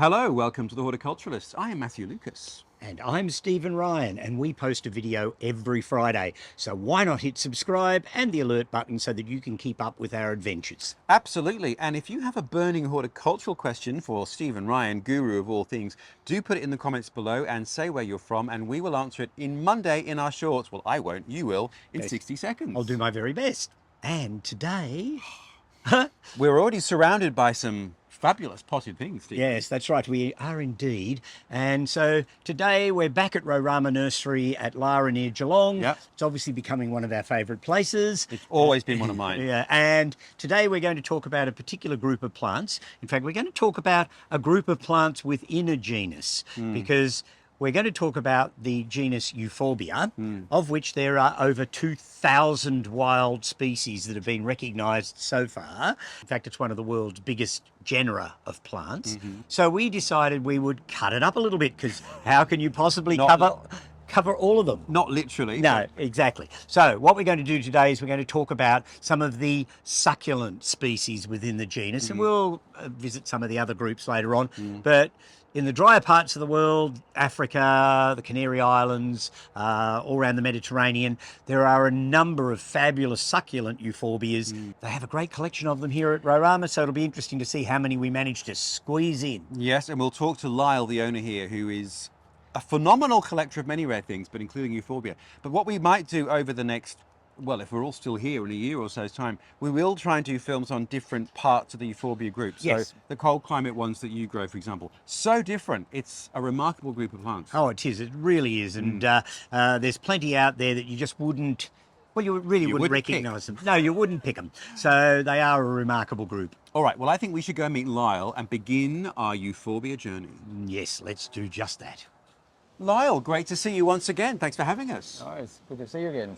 Hello, welcome to the Horti-Culturalists. I am Matthew Lucas. And I'm Stephen Ryan, and we post a video every Friday. So why not hit subscribe and the alert button so that you can keep up with our adventures? Absolutely, and if you have a burning horticultural question for Stephen Ryan, guru of all things, do put it in the comments below and say where you're from, and we will answer it in Monday in our shorts. Well, I won't, you will, in 60 seconds. I'll do my very best. And today... We're already surrounded by some fabulous potted things, Steve. Yes, that's right. We are indeed. And so today we're back at Rorama Nursery at Lara near Geelong. Yep. It's obviously becoming one of our favourite places. It's always been one of mine. Yeah, and today we're going to talk about a particular group of plants. In fact, we're going to talk about a group of plants within a genus because we're going to talk about the genus Euphorbia, of which there are over 2,000 wild species that have been recognised so far. In fact, it's one of the world's biggest genera of plants. So we decided we would cut it up a little bit because how can you possibly cover all of them? Not literally. No, exactly. So what we're going to do today is we're going to talk about some of the succulent species within the genus, and we'll visit some of the other groups later on. But in the drier parts of the world, Africa, the Canary Islands, all around the Mediterranean, there are a number of fabulous succulent Euphorbias. They have a great collection of them here at Rorama, so it'll be interesting to see how many we manage to squeeze in. Yes, and we'll talk to Lyle, the owner here, who is a phenomenal collector of many rare things, but including Euphorbia. But what we might do over the next, well, if we're all still here in a year or so's time, we will try and do films on different parts of the Euphorbia group. Yes. So the cold climate ones that you grow, for example. So different. It's a remarkable group of plants. Oh, it is. It really is. And there's plenty out there that you just wouldn't, well, you really wouldn't recognise them. No, you wouldn't pick them. So they are a remarkable group. All right, well, I think we should go meet Lyle and begin our Euphorbia journey. Yes, let's do just that. Lyle, great to see you once again. Thanks for having us. Oh, it's good to see you again.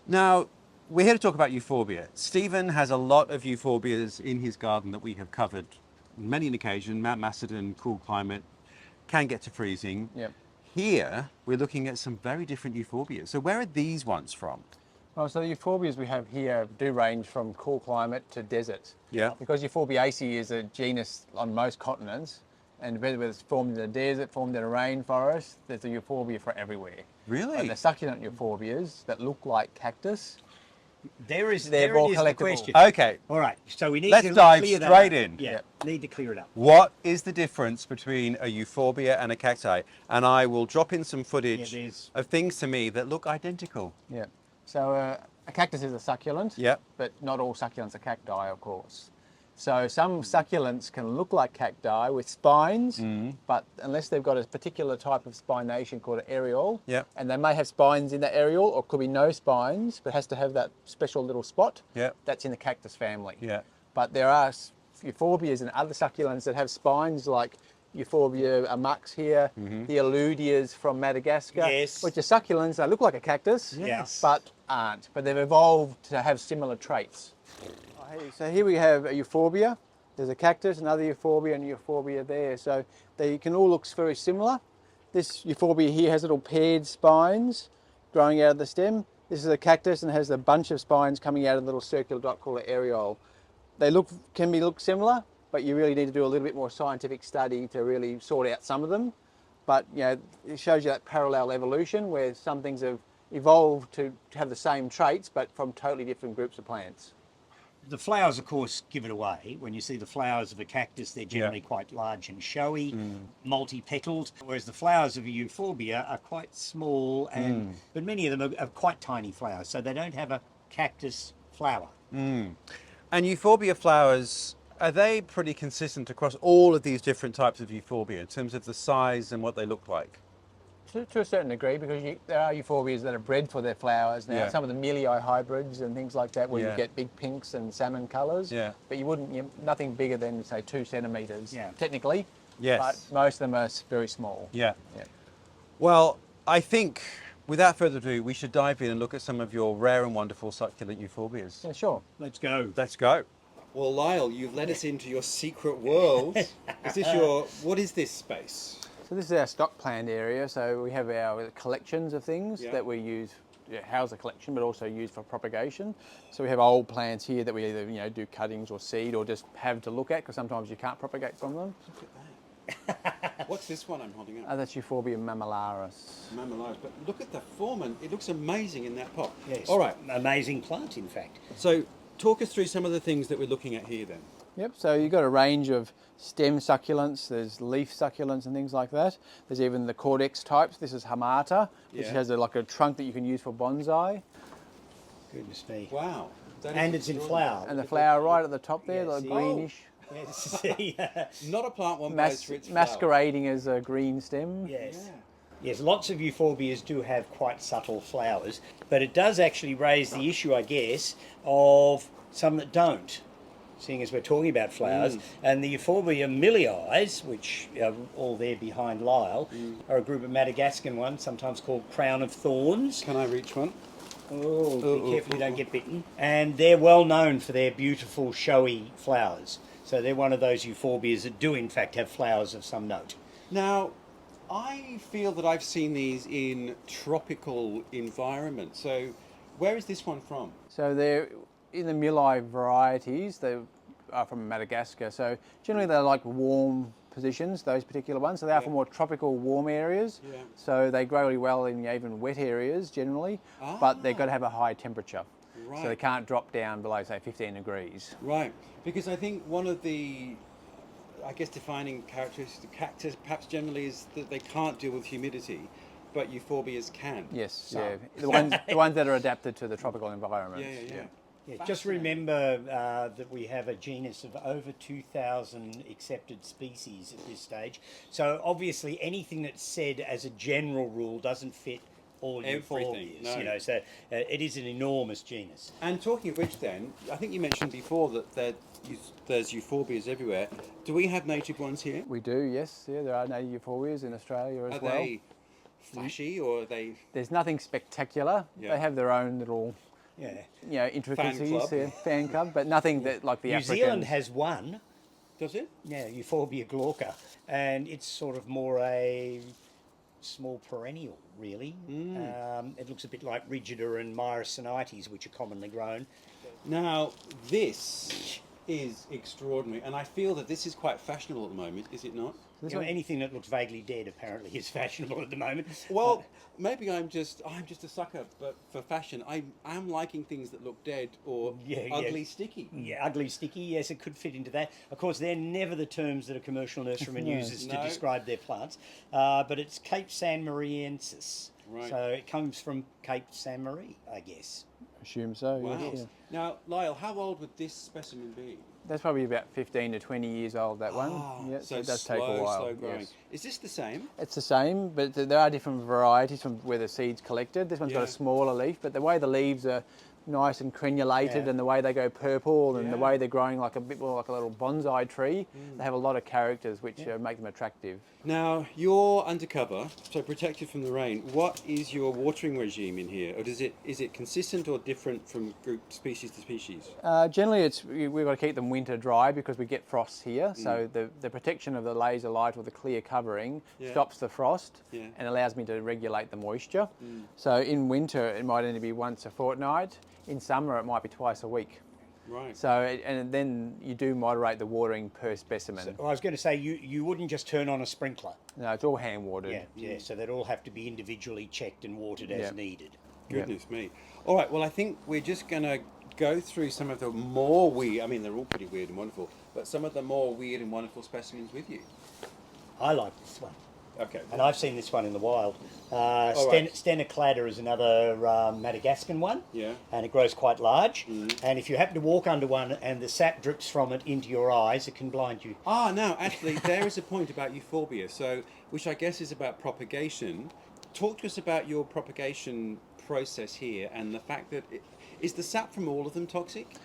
Now, we're here to talk about Euphorbia. Stephen has a lot of Euphorbias in his garden that we have covered on many an occasion. Mount Macedon, cool climate, can get to freezing. Yep. Here, we're looking at some very different Euphorbias. So where are these ones from? Well, so the Euphorbias we have here do range from cool climate to desert. Yeah. Because Euphorbiaceae is a genus on most continents, and whether it's formed in a desert, formed in a rainforest, there's a Euphorbia for everywhere. Really? And the succulent Euphorbias that look like cactus, There is They're the more collectible. question. Okay, All right, so we need let's to dive clear that straight up. in. Yeah, need to clear it up. What is the difference between a Euphorbia and a cacti? And I will drop in some footage of things to me that look identical. yeah. So a cactus is a succulent, Yeah. but not all succulents are cacti, of course. So some succulents can look like cacti with spines, but unless they've got a particular type of spination called an areole, Yeah. and they may have spines in that areole, or could be no spines, but has to have that special little spot, Yeah. that's in the cactus family. Yeah. But there are Euphorbias and other succulents that have spines like Euphorbia ammak here, the Alludias from Madagascar, Yes. which are succulents. They look like a cactus, Yes. but aren't. But they've evolved to have similar traits. So here we have a Euphorbia. There's a cactus, another Euphorbia, and a Euphorbia there. So they can all look very similar. This Euphorbia here has little paired spines growing out of the stem. This is a cactus and has a bunch of spines coming out of the little circular dot called an areole. They can look similar, but you really need to do a little bit more scientific study to really sort out some of them. But you know, it shows you that parallel evolution where some things have evolved to have the same traits, but from totally different groups of plants. The flowers, of course, give it away. When you see the flowers of a cactus, they're generally quite large and showy, multi-petaled, whereas the flowers of a Euphorbia are quite small, and but many of them are quite tiny flowers, so they don't have a cactus flower. And Euphorbia flowers, are they pretty consistent across all of these different types of Euphorbia in terms of the size and what they look like? To a certain degree, because there are Euphorbias that are bred for their flowers now. Yeah. Some of the milii hybrids and things like that, where Yeah. you get big pinks and salmon colours. Yeah. But you wouldn't, nothing bigger than say 2 centimetres. Yeah. Technically. Yes. But most of them are very small. Yeah. Yeah. Well, I think without further ado, we should dive in and look at some of your rare and wonderful succulent Euphorbias. Yeah, sure. Let's go. Let's go. Well, Lyle, you've led us into your secret world. What is this space? So this is our stock plant area. So we have our collections of things that we use house a collection, but also use for propagation. So we have old plants here that we either do cuttings or seed or just have to look at because sometimes you can't propagate from them. What's this one I'm holding up? That's Euphorbia mammillaris. Mammillaris. But look at the form, and it looks amazing in that pot. Yes. All right. Amazing plant, in fact. So talk us through some of the things that we're looking at here then. Yep, so you've got a range of stem succulents, there's leaf succulents and things like that. There's even the cordex types. This is hamata, which Yeah. has like a trunk that you can use for bonsai. Goodness me. Wow. That is And it's in extraordinary. flower. And the flower right at the top there, Yeah, the see? greenish, Yes. Yeah. Not a plant one buys for its flower. masquerading as a green stem. Yes. Yeah. Yes, lots of Euphorbias do have quite subtle flowers, but it does actually raise the issue, I guess, of some that don't, seeing as we're talking about flowers. And the Euphorbia milii, which are all there behind Lyle, are a group of Madagascan ones, sometimes called crown of thorns. Can I reach one? Oh, be careful you don't get bitten. And they're well known for their beautiful, showy flowers. So they're one of those Euphorbias that do, in fact, have flowers of some note. Now, I feel that I've seen these in tropical environments. So where is this one from? So they're in the milii varieties, they are from Madagascar. So generally they like warm positions, those particular ones. So they are for more tropical warm areas. Yeah. So they grow really well in even wet areas generally, but they've got to have a high temperature. So they Right. can't drop down below, say, 15 degrees. Right, because I think one of the, I guess, defining characteristics of cactus perhaps generally is that they can't deal with humidity, but Euphorbias can. Yes, yeah. The ones that are adapted to the tropical environment. Yeah. Yeah, just remember that we have a genus of over 2,000 accepted species at this stage. So obviously anything that's said as a general rule doesn't fit all Everything, Euphorbias, no. you know, so it is an enormous genus. And talking of which then, I think you mentioned before that there's Euphorbias everywhere. Do we have native ones here? We do, yes. Yeah, there are native Euphorbias in Australia as Are well. they flashy or are they... There's nothing spectacular. Yeah. They have their own little, Yeah. intricacies, club. fan club, but nothing that like the New Africans. Zealand has one, Does it? yeah, Euphorbia glauca, and it's sort of more a small perennial, really. It looks a bit like rigida and myricinites, which are commonly grown. Now, this is extraordinary, and I feel that this is quite fashionable at the moment, is it not? You know, anything that looks vaguely dead apparently is fashionable at the moment. Well, maybe I'm just a sucker, but for fashion, I'm liking things that look dead or ugly, sticky. Yeah, ugly, sticky, yes, it could fit into that. Of course, they're never the terms that a commercial nurseryman uses to No. describe their plants, but it's cap-saintemariensis. Right. So it comes from Cape Saint Marie, I guess. Assume so. Wow. Yes, yeah. Now, Lyle, how old would this specimen be? That's probably about 15 to 20 years old, that one. Yeah, so it does slow, take a while. slow growing. Yes. Is this the same? It's the same, but there are different varieties from where the seed's collected. This one's got Yeah. a smaller leaf, but the way the leaves are nice and crenulated and the way they go purple and the way they're growing like a bit more like a little bonsai tree, they have a lot of characters which make them attractive. Now, you're undercover, so protected from the rain. What is your watering regime in here? Or is it consistent or different from group species to species? Generally, we've got to keep them winter dry because we get frosts here. So the protection of the laser light or the clear covering stops the frost and allows me to regulate the moisture. So in winter, it might only be once a fortnight. In summer, it might be twice a week. Right. So, and then you do moderate the watering per specimen. Well, I was going to say, you wouldn't just turn on a sprinkler. No, it's all hand watered. Yeah, so they'd all have to be individually checked and watered as needed. Goodness me. All right, well, I think we're just going to go through some of the more weird, I mean, they're all pretty weird and wonderful, but some of the more weird and wonderful specimens with you. I like this one. Okay. And I've seen this one in the wild. right. Stenoclada is another Madagascan one. Yeah. And it grows quite large. And if you happen to walk under one and the sap drips from it into your eyes, it can blind you. Now, actually, there is a point about Euphorbia, so which I guess is about propagation. Talk to us about your propagation process here and the fact that is the sap from all of them toxic?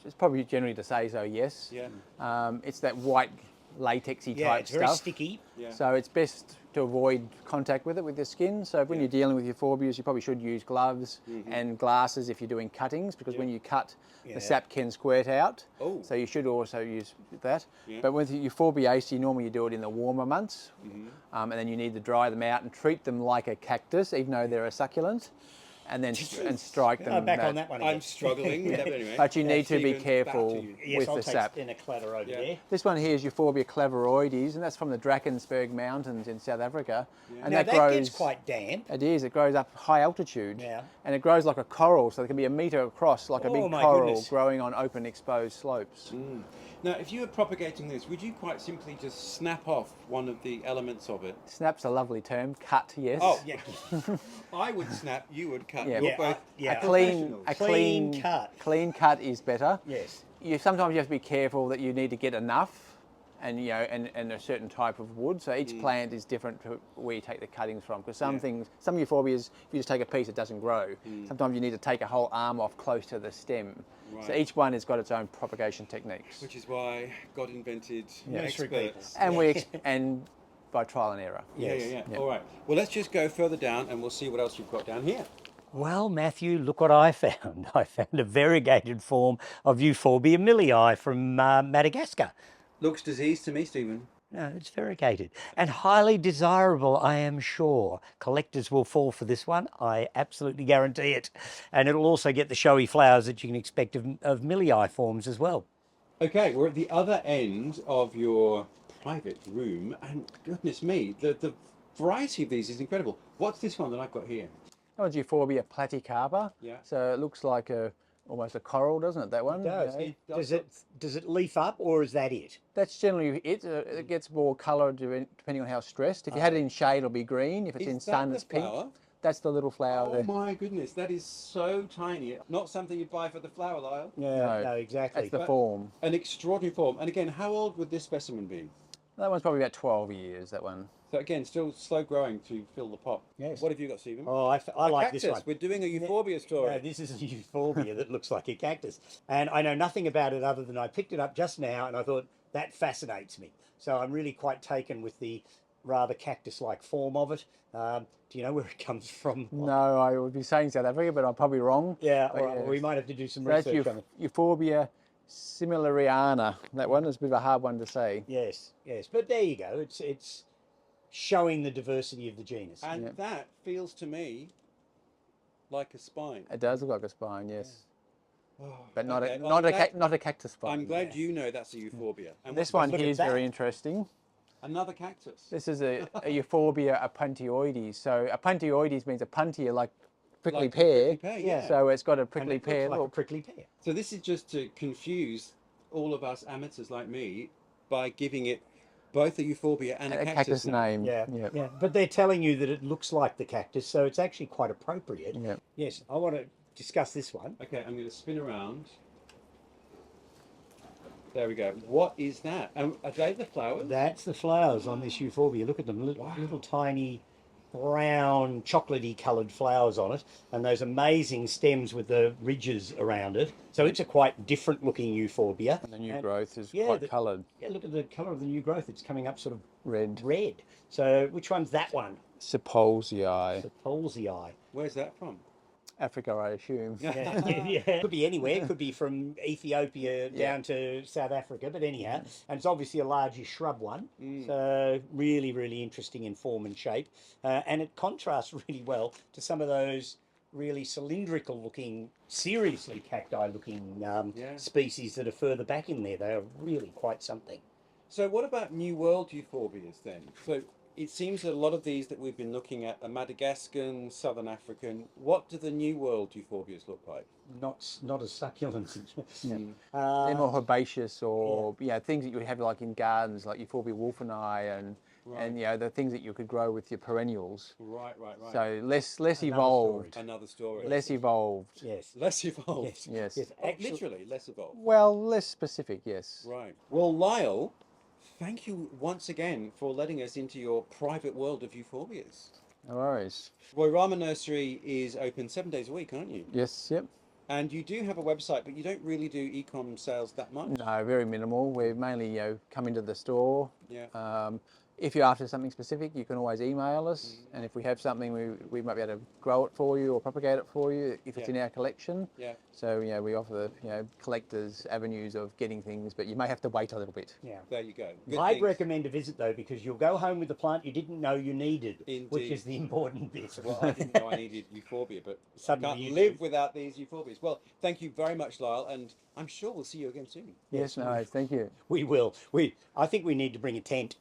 It's probably generally to say so, yes. Yeah. It's that white latexy Yeah, type it's stuff. very sticky. Yeah. So it's best to avoid contact with it with your skin. So when you're dealing with Euphobias, you probably should use gloves and glasses if you're doing cuttings, because when you cut, the sap can squirt out. Oh. So you should also use that. Yeah. But with Euphorbiaceae, normally you do it in the warmer months, and then you need to dry them out and treat them like a cactus, even though they're a succulent. and then strike them. Back on that one again. I'm struggling with that, but anyway. But you need to be Stephen, careful back to you. Yes, with I'll the take sap. stenoclada over there. This one here is Euphorbia clavarioides, and that's from the Drakensberg Mountains in South Africa. And Now that that grows. gets quite damp. It is. It grows up high altitude. Yeah. And it grows like a coral, so it can be a metre across, like a big my coral goodness. growing on open, exposed slopes. Now, if you were propagating this, would you quite simply just snap off one of the elements of it? Snap's a lovely term. Cut, yes. Oh, Yeah. I would snap, you would cut. Yeah. You're Yeah, both yeah. A Clean cut. Clean cut is better. Yes. Sometimes you have to be careful that you need to get enough, and and a certain type of wood. So each plant is different to where you take the cuttings from. Because some euphobias, if you just take a piece, it doesn't grow. Sometimes you need to take a whole arm off close to the stem. Right. So each one has got its own propagation techniques. Which is why God invented Nursery experts. And by trial and error. Yeah. All right. Well, let's just go further down and we'll see what else you've got down here. Well, Matthew, look what I found. I found a variegated form of Euphorbia milii from Madagascar. Looks diseased to me, Stephen. No, it's variegated and highly desirable, I am sure. Collectors will fall for this one. I absolutely guarantee it. And it'll also get the showy flowers that you can expect of milii forms as well. Okay, we're at the other end of your private room, and goodness me, the variety of these is incredible. What's this one that I've got here? That one's Euphorbia platyclada. Yeah. So it looks like almost a coral, doesn't it? That one. It does. You know? Does it leaf up, or is that it? That's generally it. It gets more colour depending on how stressed. If you had it in shade, it'll be green. If it's in sun, it's pink. Flower? That's the little flower Oh there. my goodness, that is so tiny. Not something you'd buy for the flower, Lyle. No, exactly. That's the form. An extraordinary form. And again, how old would this specimen be? That one's probably about 12 years, that one. So again, still slow growing to fill the pot. Yes. What have you got, Stephen? Oh, I like this Cactus. one. We're doing a Euphorbia story. No, this is a Euphorbia that looks like a cactus. And I know nothing about it other than I picked it up just now and I thought, that fascinates me. So I'm really quite taken with the rather cactus-like form of it. Do you know where it comes from? No, I would be saying South Africa, but I'm probably wrong. Yeah, But well, we might have to do some That's research on it. Euphorbia similiramea. That one is a bit of a hard one to say. Yes, but there you go. It's showing the diversity of the genus. And that feels to me like a spine. It does look like a spine, yes. Oh, But not okay. a Well, not a cactus spine. I'm glad you know that's a Euphorbia. And This what's one look here at is that. very interesting. another cactus. This is a Euphorbia opuntioides. So opuntioides means a puntia, like prickly Like a pear. prickly pear, yeah. So it's got a And prickly it looks pear like a look. prickly pear. So this is just to confuse all of us amateurs like me by giving it both a Euphorbia and A cactus name. Yeah. But they're telling you that it looks like the cactus, so it's actually quite appropriate. Yeah. Yes, I want to discuss this one. Okay, I'm going to spin around. There we go. What is that? Are they the flowers? That's the flowers on this Euphorbia. Look at them, little tiny brown chocolatey coloured flowers on it, and those amazing stems with the ridges around it. So it's a quite different looking Euphorbia. And the new growth is yeah, quite coloured. Yeah, look at the colour of the new growth. It's coming up sort of Red. red. So which one's that one? Sipolisii. The Polsii. Where's that from? Africa, I assume. Yeah. Could be anywhere. It could be from Ethiopia down to South Africa. But anyhow, and it's obviously a largish shrub one. So really, really interesting in form and shape. And it contrasts really well to some of those really cylindrical looking, seriously cacti looking species that are further back in there. They are really quite something. So what about New World Euphorbias then? So it seems that a lot of these that we've been looking at are Madagascan, Southern African. What do the New World Euphorbias look like? Not as succulent. They're more herbaceous, or things that you would have like in gardens, like Euphorbia wolfeni and the things that you could grow with your perennials. Right. So less evolved. Another story. Less evolved. Yes. Less evolved. Yes. Literally less evolved. Well, less specific, yes. Right. Well, Lyle, thank you once again for letting us into your private world of Euphorbias. No worries. Wairama Nursery is open 7 days a week, aren't you? Yes, yep. And you do have a website, but you don't really do e-com sales that much. No, very minimal. We mainly come into the store. Yeah. If you're after something specific, you can always email us, and if we have something, we might be able to grow it for you or propagate it for you if it's in our collection. Yeah. So we offer collectors avenues of getting things, but you may have to wait a little bit. Yeah. There you go. Good I'd things. recommend a visit though, because you'll go home with a plant you didn't know you needed, which Indeed. is the important bit. Well, I didn't know I needed Euphorbia, but Suddenly I you can't live do. without these Euphorbias. Well, thank you very much, Lyle, and I'm sure we'll see you again soon. Yes, no, thank you. We will. I think we need to bring a tent.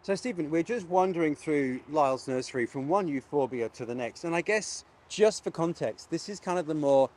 So, Stephen, we're just wandering through Lyle's nursery from one Euphorbia to the next, and I guess just for context, this is kind of the more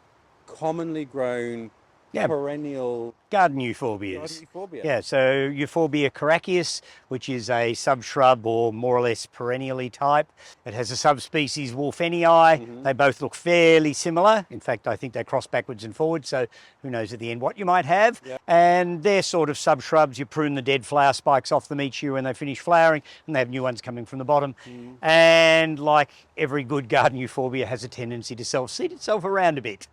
commonly grown perennial Garden Euphorbias. garden Euphorbia. Yeah, so Euphorbia caraceus, which is a subshrub or more or less perennially type. It has a subspecies Wolfenii. They both look fairly similar. In fact, I think they cross backwards and forwards, so who knows at the end what you might have. Yeah. And they're sort of subshrubs. You prune the dead flower spikes off them each year when they finish flowering, and they have new ones coming from the bottom. And like every good garden Euphorbia has a tendency to self-seed itself around a bit.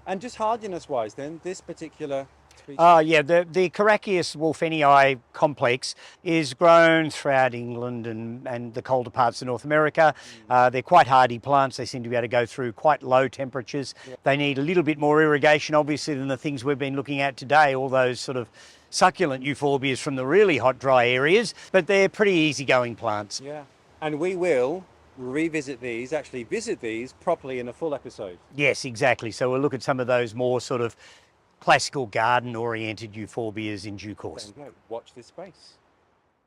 And just hardiness-wise, then, this particular species. Yeah, the caraceus Wolfenii complex is grown throughout England and the colder parts of North America. They're quite hardy plants. They seem to be able to go through quite low temperatures. They need a little bit more irrigation, obviously, than the things we've been looking at today, all those sort of succulent Euphorbias from the really hot, dry areas, but they're pretty easygoing plants. Yeah. And we will revisit these, actually visit these properly in a full episode. Yes, exactly. So we'll look at some of those more sort of classical garden-oriented Euphorbias in due course. There you go. Watch this space.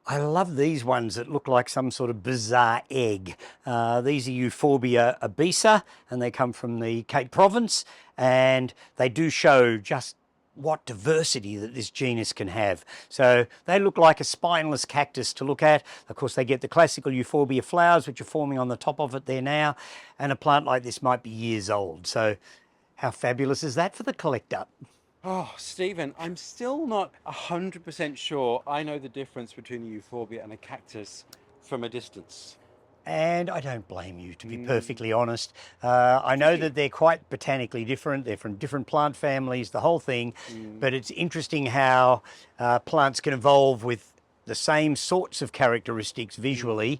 I love these ones that look like some sort of bizarre egg. These are Euphorbia obesa, and they come from the Cape Province, and they do show just what diversity that this genus can have. So they look like a spineless cactus to look at. Of course, they get the classical Euphorbia flowers, which are forming on the top of it there now, and a plant like this might be years old. So how fabulous is that for the collector? Oh, Stephen, I'm still not 100% sure I know the difference between a Euphorbia and a cactus from a distance. And I don't blame you, to be perfectly honest. I know that they're quite botanically different. They're from different plant families, the whole thing. But it's interesting how plants can evolve with the same sorts of characteristics visually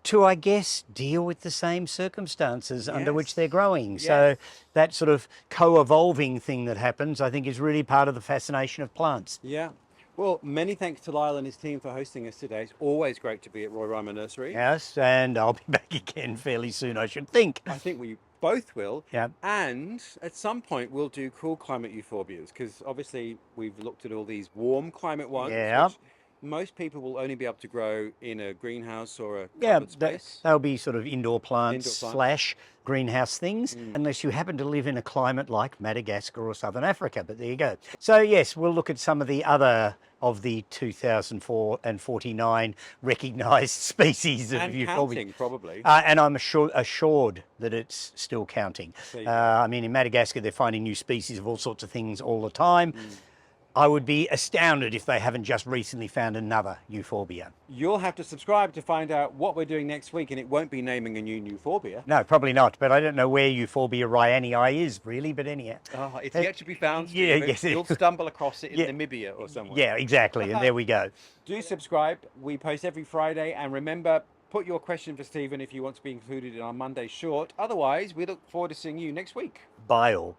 to, I guess, deal with the same circumstances under which they're growing. So that sort of co-evolving thing that happens, I think, is really part of the fascination of plants. Yeah. Well, many thanks to Lyle and his team for hosting us today. It's always great to be at Roy Reimer Nursery. Yes, and I'll be back again fairly soon, I should think. I think we both will. Yeah. And at some point, we'll do cool climate Euphorbias, because obviously we've looked at all these warm climate ones, which most people will only be able to grow in a greenhouse or a covered space. They'll be sort of indoor plants slash greenhouse things, unless you happen to live in a climate like Madagascar or Southern Africa, but there you go. So yes, we'll look at some of the other of the 2049 recognised species of Euphorbia. Counting, probably. And I'm assured that it's still counting. I mean, in Madagascar, they're finding new species of all sorts of things all the time. I would be astounded if they haven't just recently found another Euphorbia. You'll have to subscribe to find out what we're doing next week, and it won't be naming a new Euphorbia. No, probably not, but I don't know where Euphorbia ryanii is, really, but anyhow. Oh, it's yet to be found. Yes. You'll stumble across it in Namibia or somewhere. Yeah, exactly, and there we go. Do subscribe. We post every Friday, and remember, put your question for Stephen if you want to be included in our Monday short. Otherwise, we look forward to seeing you next week. Bye all.